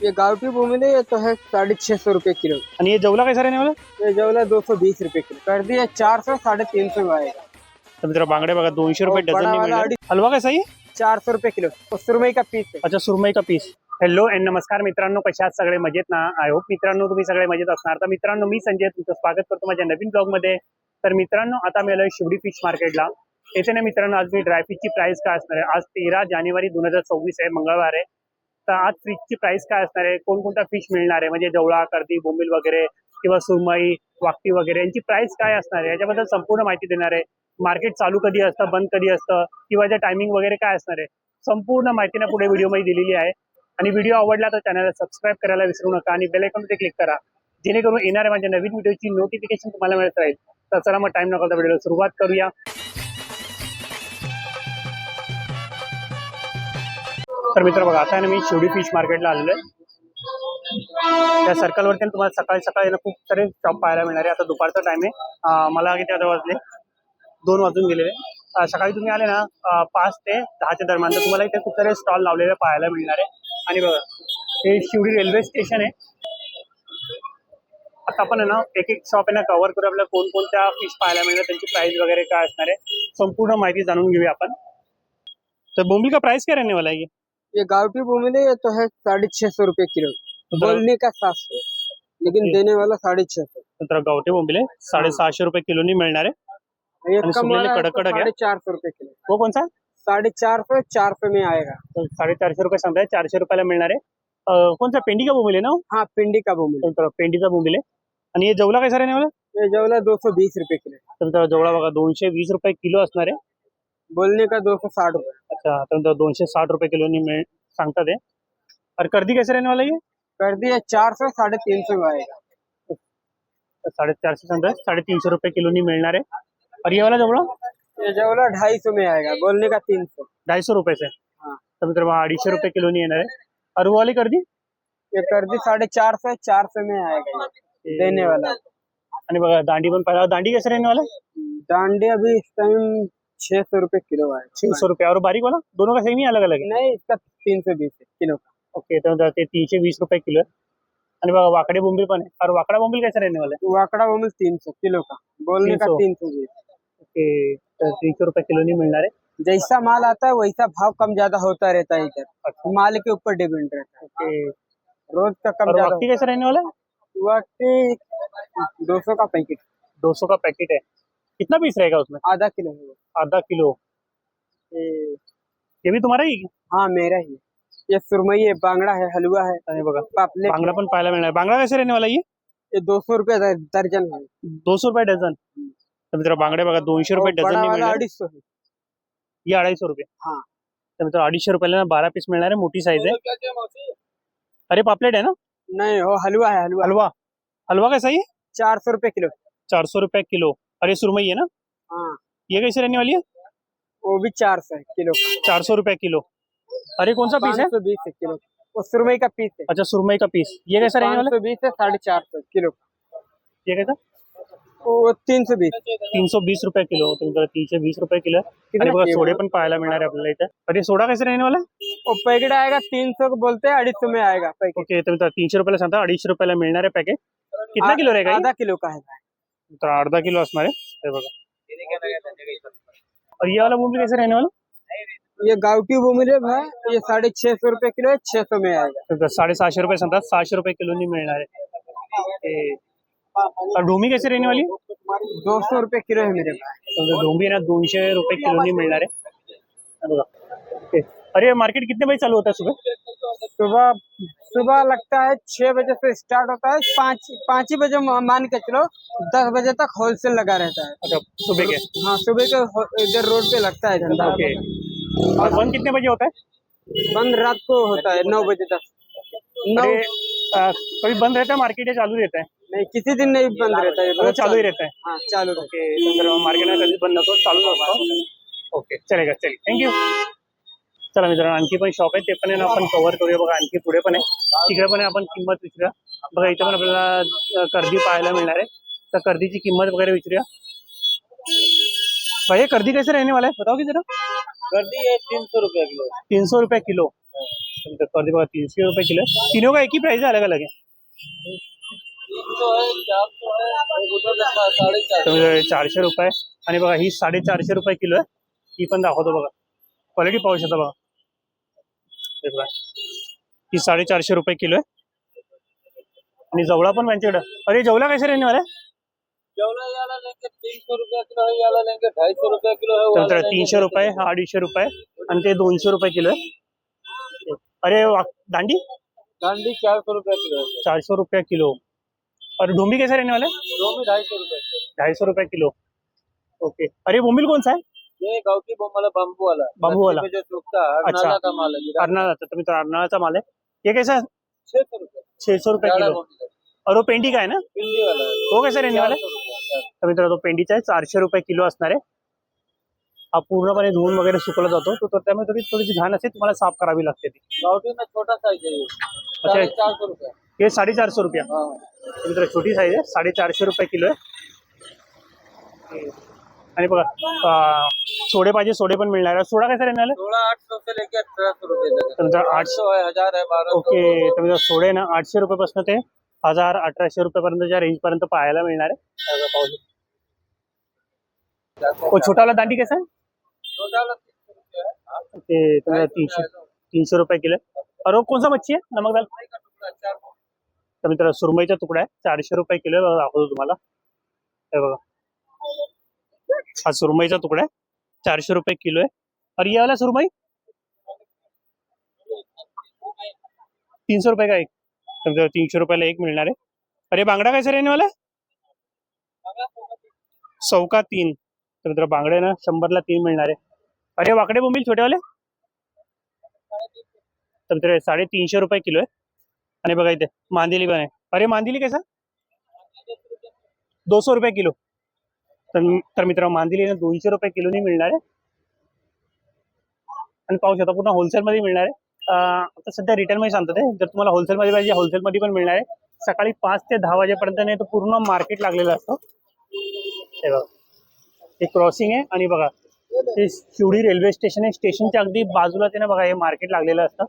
ये गावठी बोंबिल है, ये तो है 650 रुपये किलो। आणि ये जवला कैसा रहने वाला है? ये जवला 220 रुपये किलो कर दिया, 400 350 में आएगा। तर मित्र बांगडे बघा 200 रुपये और डझन बड़ा नहीं वाला मिळणार. हलवा कसा आहे? 400 रुपये किलो और सुरमई का पीस है। अच्छा सुरमई का पीस. हॅलो अँड नमस्कार मित्रांनो, कशा आहात सगळे मजेत ना? आय होप मित्रांनो तुम्ही सगळे मजेत असणार. तर मित्रांनो मी संजय तुमचं स्वागत करतो माझ्या नवीन ब्लॉग मध्ये. तर मित्रांनो आता मी आलोय शिवडी फिश मार्केटला. येथे ना मित्रांनो आज मी ड्राय फिशची प्राइस काय असणार आहे, आज 13 जानेवारी 2024 आहे, मंगळवार आहे. तर आज फिशची प्राइस काय असणार आहे, कोणकोणता फिश मिळणार आहे, म्हणजे जवळा, कर्दी, बोंबील वगैरे किंवा सुरमई, वाकटी वगैरे यांची प्राइस काय असणार आहे याच्याबद्दल संपूर्ण माहिती देणार आहे. मार्केट चालू कधी असतं, बंद कधी असतं किंवा जे टायमिंग वगैरे काय असणार आहे, संपूर्ण माहिती ना पुढे व्हिडिओमध्ये दिलेली आहे. आणि व्हिडिओ आवडला तर चॅनलला सबस्क्राईब करायला विसरू नका आणि बेल आयकॉनवर क्लिक करा, जेणेकरून येणाऱ्या माझ्या नवीन व्हिडिओची नोटिफिकेशन तुम्हाला मिळत राहील. तर चला मग टाइम न करता व्हिडिओला सुरुवात करूया. तर मित्र बघा आता मी शिवडी फिश मार्केटला आलेलो आहे. त्या सर्कलवरती तुम्हाला सकाळी सकाळी ना खूप सारे शॉप पाहायला मिळणार आहे. आता दुपारचा टाइम आहे, मला किती आता वाजले 2 वाजून गेलेले. सकाळी तुम्ही आले ना 5 ते 10च्या दरम्यान, तर तुम्हाला इथे खूप सारे स्टॉल लावलेले पाहायला मिळणार आहे. आणि बघा हे शिवडी रेल्वे स्टेशन आहे. आता आपण आहे ना एक एक शॉप आहे ना कव्हर करू, आपल्याला कोणकोणत्या फिश पाहायला मिळणार, त्यांची प्राइस वगैरे काय असणार आहे, संपूर्ण माहिती जाणून घेऊया आपण. तर बोंबील का प्राइस क्या रहने वाला है? ये गावठी बोंबिल है, ये तो है 650 रुपये किलो। बोलने का 700, लेकिन देने वाला 650। तर गावठी बोंबील आहे 650 रुपये किलोनी मिळणार आहे. ये आणि कम सुकलेले वाला कडक कडक है। 450 रुपये किलो। वो कौन सा? 450 400 में आएगा। तो 450 रुपये सांगताय, 400 रुपयाला मिळणार आहे. कोणता पेंडी का बोंबील आहे ना? हाँ, पिंडी का बोंबिल। तर पेंडीचा बोंबील आहे. आणि हे जवला कैसा रहने वाला? ये जवला 220 रुपये किलो। तर जवळा बघा 220 रुपये किलो असणार आहे. बोलने का 260 रुपये। अच्छा, तर 260 रुपये किलोनी सांगतात आहे. और कर्दी कैसे रहने वाला है? कर दिया 400 350 में आएगा। 450 सांगताय, 350 रुपये किलोनी मिळणार आहे. और ये वाला जवळा ये जवला 250 में आएगा, बोलने का 300। 250 रुपये से. हाँ, तर मित्र 250 रुपये किलोनी येणार आहे. और वो वाली कर्दी ये कर दी 450 400 में आएगा ये देने वाला। आणि बघा दांडी पण पाहिला. दांडी कैसे रहने वाला है? डांडी अभी इस टाइम 600 रुपये किलो है। 600 रुपये. और बारीक वाला दोनों का सेम ही अलग अलग है? नहीं, इसका 320 किलो का। ओके, तर ते 320 रुपये किलो आहे. आणि बघा वाकडे बोंबील पण आहे. और वाकडा बोंबील कैसे रहने वाला है? वाकड़ा बोंबिल 300 किलो का, बोलने का 300। 320। ओके, तर 300 रुपये किलोनी मिळणार आहे. जैसा माल आता है वैसा भाव कम ज्यादा होता रहता है इधर, माल के ऊपर डिपेंड रहता है। ओके, रोज का कम और ज्यादा वाकटी कैसे रहने वाला है? वाकई 200 का पैकेट, 200 का पैकेट है. कितना पीस रहेगा उसमें? आधा किलो है वो। आधा किलो. ये- ये भी तुम्हारा ही? हाँ, मेरा ही है। ये सुरमई है, बांगड़ा है, हलवा है, आणि बघा पापलेट बांगडा पण पाहायला मिळणार. बांगडा कैसे रहने वाला है? ये 200 रुपये दर्जन है। 200 रुपये डझन. तर मित्र बांगडे बघा 200 रुपये और बड़ा डझन वाला मिळणार. 250 है। ये 250 रुपये. हाँ, तर मित्र 250 रुपयाला ना 12 पीस मिळणार आहे, मोठी साईज आहे. अरे पापलेट है ना? नहीं वो हलवा है, हलवा। हलवा. हलवा कैसा है? 400 रुपये किलो। 400 रुपये किलो. अरे सुरमई है ना? हाँ, ये कैसे रहने वाली है? वो भी 400 है किलो का। 400 रुपये किलो. अरे कौन सा पीस है? 520 है किलो। वो सुरमई का पीस है। अच्छा सुरमई का पीस. ये कैसा रहने वाला 520 है, 450 किलो का। है? ये कैसा? वो 320। 320 रुपये किलो. तुमचं 320 रुपये किलो आहे. आणि बघा चाहिए? सोडे पण पाहायला मिळणार आहे आपल्याला इथे. अरे सोडा कैसे रहने वाला है? वो पैकेट आएगा 300 को बोलते हैं, 250 में आएगा पैकेट। ओके, तर मित्र 300 रुपयाला सांगता, 250 रुपयाला मिळणार आहे पॅकेट. कितना किलो रहेगा? आधा किलो का है। तर अर्धा किलो असणार आहे. हे बघा. और ये वाला बोंबील कैसे रहने वाला? ये गावठी बोंबिल है भाई, ये 650 रुपये किलो है, 600 में आएगा। तर 750 रुपये सांगतात, 600 रुपये किलोनी मिळणार आहे. और ढोमी कैसे रहने वाली? 200 रुपये किलो है मेरे पास। तर ढोमी ना 200 रुपये किलोनी मिळणार आहे. हे बघा. ओके. अरे मार्केट कितने बजे चालू होता है सुबह? सुबह सुबह लगता है 6 बजे से स्टार्ट होता है, 5 ही बजे मान के चलो, 10 बजे तक होलसेल लगा रहता है। अच्छा सुबह के. हाँ, सुबह के इधर रोड पे लगता है धंधा। ओके. और बंद कितने बजे होता है? बंद रात को होता है 9 बजे तक। 9 अरे कभी बंद रहता है मार्केट या चालू रहता है? नहीं, किसी दिन नहीं बंद रहता है, अच्छा, रोज चालू ही रहता है. हाँ, चालू रहता ओके, तर मार्केट कधी बंद होतो, चालू असतो. ओके, चलेगा चल. थँक्यू. चला मित्रांनो आणखी पण शॉप आहे, ते पण आहे ना आपण कव्हर करूया. बघा आणखी पुढे पण आहे, तिकडे पण आहे, आपण किंमत विचारूया. बघा इथे पण आपल्याला कर्दी पाहायला मिळणार आहे. तर कर्दीची किंमत वगैरे विचारूया. भाई ये कर्दी कैसे रहने वाला है बताओ कि जरा? गर्दी है 300 रुपये किलो। 300 रुपये किलो. तुमचं कर्दी बघा 300 रुपये किलो आहे. तीनों का एक ही प्राइस है, अलग अलग है. तर 400 रुपये आणि बघा ही 450 रुपये किलो आहे. ही पण दाखवतो बघा, क्वालिटी पाहू शकता बघा. हे बघा ही 450 रुपये किलो आहे. आणि जवळा पण त्यांच्याकडे. अरे जवला कैसे रहने वाला है? जवला याला लेंगे 300 रुपये किलो है, याला लेंगे 250 रुपये किलो है, तर 300 रुपये, हा 250 रुपये आणि ते 200 रुपये किलो आहे. अरे दांडी डांडी 400 रुपये किलो है, 400 रुपये किलो. और ढोंबी कैसे रहने वाले? रोमी 250 रुपये किलो. 250 रुपये किलो. ओके. अरे बोंबिल कौन सा है? ये गावठी बोंबाला बांबू वाला. बांबू वाला. रस्ते पे जो सूखता है, अर्नाला का माल है. अर्नाळाचा. तर मित्र अर्नाळाचा माल आहे. ये कैसा है? 600 रुपये 600 रुपये जाड़ा किलो. बोंबील है. और वो पेंडी का है ना, पिंडी वाला है, वो कैसे रहने वाला है? 400 रुपये. तर मित्र तो पेंडीचा आहे, 400 रुपये किलो असणार आहे. हा पूर्णपणे धुवून वगैरे सुकवला जातो, तर त्यामुळे थोडीशी घाण असते, तुम्हाला साफ करावी लागते ती. गावठी में छोटा साइज है ये, अच्छा. 450 रुपये. हे 450 रुपये. हाँ. तर मित्र छोटी साईज आहे, 450 रुपये किलो आहे. आणि बघा सोडे पाहिजे, सोडे पण मिळणार आहे. सोडा कैसा रहने वाला है? थोड़ा 800 से लेके 1800 रुपये तक. तुमचा 800 है, 1000 है, 1200. ओके. तर मित्र सोडे ना 800 रुपयापासून ते 1000-1800 रुपयापर्यंतच्या रेंज पर्यंत पाहायला मिळणार आहे. वो छोटा वाला दांडी कैसा है? छोटा वाला 300 रुपये है. हाँ, ते तुम्हाला 300 रुपये किलो आहे. और वो कौन सा मच्छी है? नमक दाल. का टुकड़ा 4. तर मित्र सुरमईचा तुकडा आहे, 400 रुपये किलो आहे. दाखवतो तुम्हाला. हे बघा हा सुरमईचा तुकडा आहे, 400 रुपये किलो आहे. और ये वाला सुरमई 300 रुपये का एक. तर 300 रुपयाला एक मिळणार आहे. अरे बांगडा कैसे रहने वाला है? 100 का 3. तर मित्र बांगडे ना 100 ला 3 मिळणार आहे. अरे वाकडे बोंबील छोटेवाले तर मित्र 350 रुपये किलो आहे. आणि बघा इथे मांदेली पण आहे. अरे मांदेली कैसा? 200 रुपये किलो. तर मित्र मांदेली ना 200 रुपये किलोनी मिळणार आहे. आणि पाहू शकता पूर्ण होलसेलमध्ये मिळणार आहे. आता सध्या रिटेलमध्ये सांगतो ते, जर तुम्हाला होलसेलमध्ये पाहिजे होलसेलमध्ये पण मिळणार आहे. सकाळी 5 ते 10 वाजेपर्यंत नाही तर पूर्ण मार्केट लागलेलं असतं. हे बघा हे क्रॉसिंग आहे आणि बघा ते शिवडी रेल्वे स्टेशन आहे, स्टेशनच्या अगदी बाजूला ते ना बघा हे मार्केट लागलेलं असतं.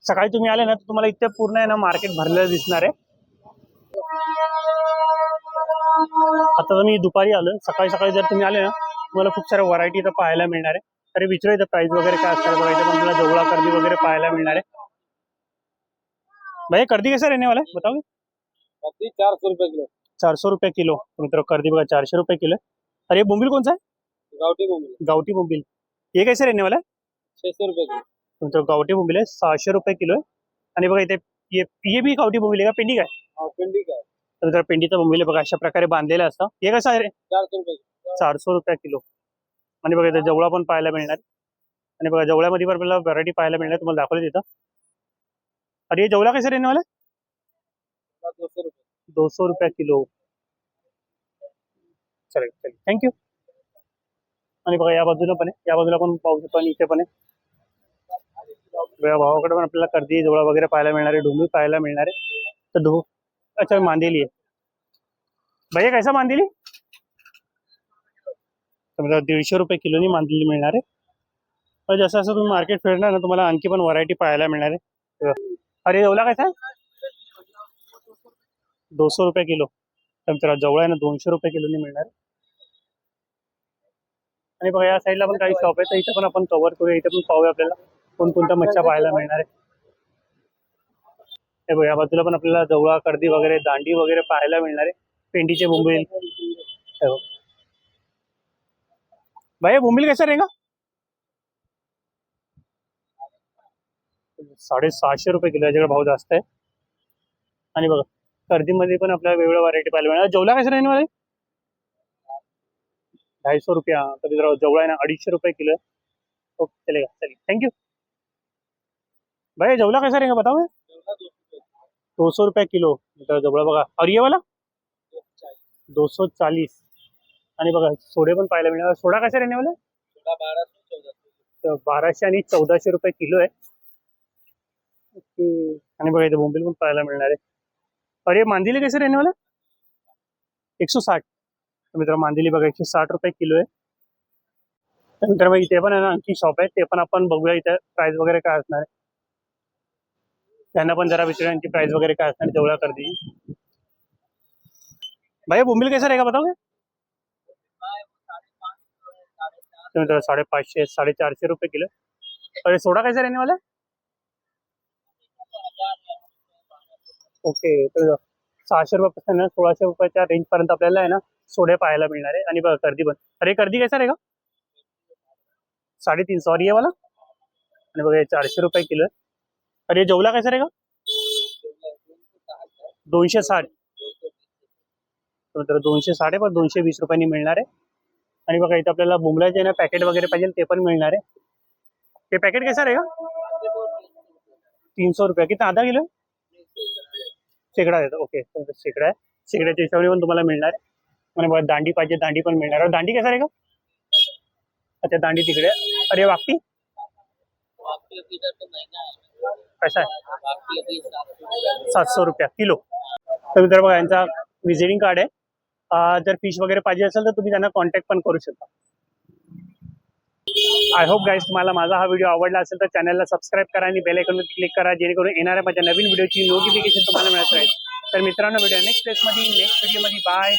सकाळी तुम्ही आले ना तर तुम्हाला इथे पूर्ण आहे ना मार्केट भरलेलं दिसणार आहे. आता तर मी दुपारी आलो, सकाळी सकाळी जर तुम्ही आले ना तुम्हाला खूप साऱ्या व्हरायटी इथं पाहायला मिळणार आहे. तरी विचारू इथं प्राइस वगैरे काय असणार बघा. इथे पण तुम्हाला जवळा कर्दी वगैरे पाहायला मिळणार आहे. भाई कर्दी कैसा रहने वाला है बताओगे? अभी 400 रुपये किलो. 400 रुपये किलो. मित्र कर्दी बघा 400 रुपये किलो है. अरे ये बोंबिल कौन सा है? गावठी बोंबील गावठी बोंबिल. ये कैसे रहने वाला है? 600 रुपये किलो. तुमचं गावठी बोंबिल आहे 600 रुपये किलो आहे. आणि बघा इथे ये भी गावठी बोंबिल आहे का पेंडी काय? हाँ, पिंडी का है. तर मित्र पेंडीचं बोंबिल आहे बघा अशा प्रकारे बांधलेलं असतं. हे कसं आहे? 400 रुपये किलो. 400 रुपये किलो. आणि बघा इथे जवळा पण पाहायला मिळणार. आणि बघा जवळ्यामध्ये पण आपल्याला व्हरायटी पाहायला मिळणार, तुम्हाला दाखवले तिथं. अरे ये जवला कैसे रहने वाला है? 200 रुपये. 200 रुपये किलो. चालेल चालेल थँक्यू. आणि बघा या बाजूला पण आहे, या बाजूला पण पाहू शकतो आणि इथे पण आहे. भावाकडे पण आपल्याला कर्दी जवळा वगैरे पाहायला मिळणार आहे, डोंबी पाहायला मिळणार आहे. तर अच्छा मांदेली आहे. भैया कैसा मांदेली? तर मला 150 रुपये किलोनी मांदेली मिळणार आहे. तर जसं जसं तुम्ही मार्केट फिरणार ना तुम्हाला आणखी पण व्हरायटी पाहायला मिळणार आहे. अरे जवला कैसा है? 200 रुपये किलो. तर मित्रांनो जवळ आहे ना 200 रुपये किलोनी मिळणार. आणि बघा या साईडला पण काही शॉप आहे, तर इथे पण आपण कव्हर करूया. इथे पण पाहूया आपल्याला कोणकोणत्या मच्छ्या पाहायला मिळणार आहे. हे बघा या बाजूला पण आपल्याला जवळा कर्दी वगैरे दांडी वगैरे पाहायला मिळणार आहे. पेंडीचे बोंबील. भाई बोंबील कैसा रहेगा? 750 रुपये किलो. याच्याकडे भाव जास्त आहे. आणि बघा कर्दीमध्ये पण आपल्याला वेगवेगळ्या व्हरायटी पाहायला मिळणार. जवला कैसा रहने वाला है? 250 रुपया. तर जवळा आहे ना 250 रुपये किलो है. ओके चलेगा चलिए थैंक यू. भाई जवला कैसा रहेगा बताओ? 200 रुपये किलो. जवळा बघा. और ये वाला 240. आणि बघा सोडे पण पाहायला मिळणार. सोडा कैसा रहने वाला? 1200 आणि 1400 रुपये किलो आहे. ओके. आणि बघा इथे बोंबील पण पाहायला मिळणार आहे. और ये मांदेली कैसे रहने वाला? 160. मित्र मांदेली बघा 160 रुपये किलो आहे. त्यानंतर मग इथे पण आहे ना आणखी शॉप आहे, ते पण आपण बघूया इथे प्राइस वगैरे काय असणार आहे. त्यांना पण जरा विचारा यांची प्राइस वगैरह काय असणार जवळ कर दी। भैया बोंबिल कैसा रहेगा बताओगे? तो 550 450 रुपए किलो। और ये सोडा कैसा रहने वाला है? ओके, तो 600 रुपयापासून 1600 रुपयाच्या रेंज पर्यंत आपल्याला आहे ना सोडे पाहायला मिळणार आहे। आणि बघा कर्दी पण, अरे कर्दी कैसा रहेगा? 350 और ये वाला, आणि बघा 400 रुपये किलो आहे। और ये जवला कैसा रहेगा? 260, तर 260 आहे, पण 220 रुपयांनी मिळणार आहे। आणि बघा इथे आपल्याला बोंबलाचे ना पॅकेट वगैरे पाहिजे ते पण मिळणार आहे। ये पैकेट कैसा रहेगा? 300 रुपये, कितना आधा किलो? शेकडा देतो, ओके शेकडा आहे, शेकड्याच्या हिशोबाने पण तुम्हाला मिळणार आहे। आणि बघा दांडी पाहिजे दांडी पण मिळणार आहे। और दांडी कैसा रहेगा? अच्छा दांडी तिकडे आहे। अरे वाकटी कैसा आहे? 700 रुपया किलो। तर मित्र बघा यांचा व्हिजिटिंग कार्ड आहे, जर फिश वगैरे पाहिजे असेल तर तुम्ही त्यांना कॉन्टॅक्ट पण करू शकता। आय होप गाईज तुम्हाला माझा हा व्हिडिओ आवडला असेल तर चॅनलला सबस्क्राईब करा आणि बेल आयकॉनवर क्लिक करा, जेणेकरून येणाऱ्या माझ्या नवीन व्हिडिओची नोटिफिकेशन तुम्हाला मिळत राहील। तर मित्रांनो, व्हिडिओ नेक्स्ट मध्ये बाय।